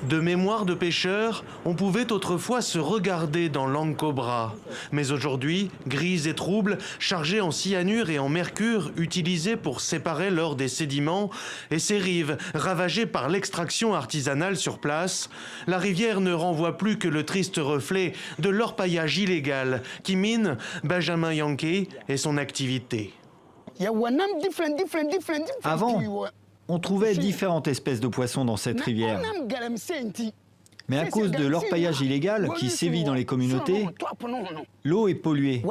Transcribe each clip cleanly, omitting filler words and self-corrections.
De mémoire de pêcheurs, on pouvait autrefois se regarder dans l'Ancobra. Mais aujourd'hui, grise et trouble, chargée en cyanure et en mercure, utilisée pour séparer l'or des sédiments, et ses rives ravagées par l'extraction artisanale sur place, la rivière ne renvoie plus que le triste reflet de l'orpaillage illégal qui mine Benjamin Yankee et son activité. Avant, on trouvait différentes espèces de poissons dans cette rivière. Mais à cause de l'orpaillage illégal qui sévit dans les communautés, l'eau est polluée.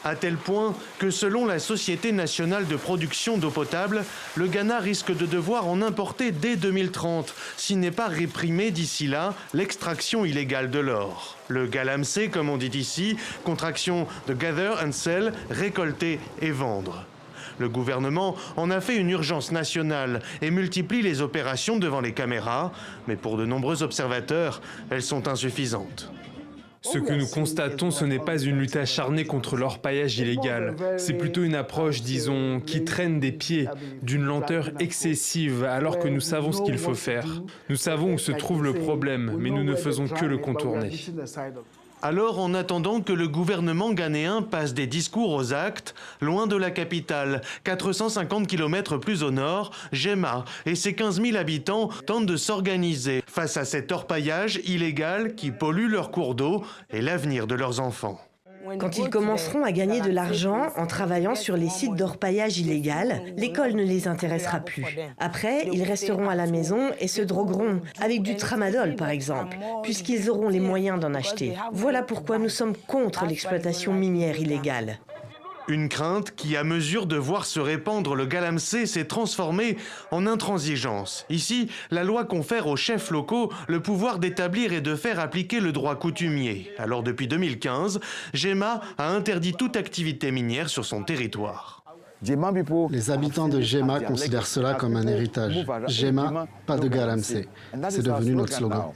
À tel point que selon la Société nationale de production d'eau potable, le Ghana risque de devoir en importer dès 2030, s'il n'est pas réprimé d'ici là l'extraction illégale de l'or. Le galamsey, comme on dit ici, contraction de gather and sell, récolter et vendre. Le gouvernement en a fait une urgence nationale et multiplie les opérations devant les caméras, mais pour de nombreux observateurs, elles sont insuffisantes. Ce que nous constatons, ce n'est pas une lutte acharnée contre l'orpaillage illégal. C'est plutôt une approche, disons, qui traîne des pieds, d'une lenteur excessive, alors que nous savons ce qu'il faut faire. Nous savons où se trouve le problème, mais nous ne faisons que le contourner. Alors, en attendant que le gouvernement ghanéen passe des discours aux actes, loin de la capitale, 450 km plus au nord, Jema et ses 15 000 habitants tentent de s'organiser face à cet orpaillage illégal qui pollue leurs cours d'eau et l'avenir de leurs enfants. Quand ils commenceront à gagner de l'argent en travaillant sur les sites d'orpaillage illégal, l'école ne les intéressera plus. Après, ils resteront à la maison et se drogueront, avec du tramadol par exemple, puisqu'ils auront les moyens d'en acheter. Voilà pourquoi nous sommes contre l'exploitation minière illégale. Une crainte qui, à mesure de voir se répandre le galamsey, s'est transformée en intransigeance. Ici, la loi confère aux chefs locaux le pouvoir d'établir et de faire appliquer le droit coutumier. Alors depuis 2015, Jema a interdit toute activité minière sur son territoire. Les habitants de Jema considèrent cela comme un héritage. Jema, pas de galamsey. C'est devenu notre slogan.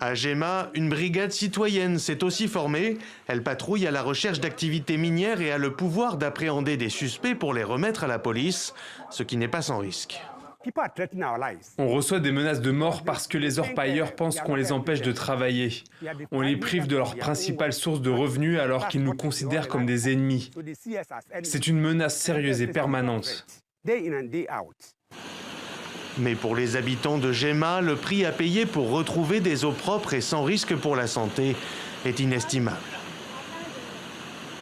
À Jema, une brigade citoyenne s'est aussi formée. Elle patrouille à la recherche d'activités minières et a le pouvoir d'appréhender des suspects pour les remettre à la police, ce qui n'est pas sans risque. On reçoit des menaces de mort parce que les orpailleurs pensent qu'on les empêche de travailler. On les prive de leur principale source de revenus alors qu'ils nous considèrent comme des ennemis. C'est une menace sérieuse et permanente. Mais pour les habitants de Jema, le prix à payer pour retrouver des eaux propres et sans risque pour la santé est inestimable.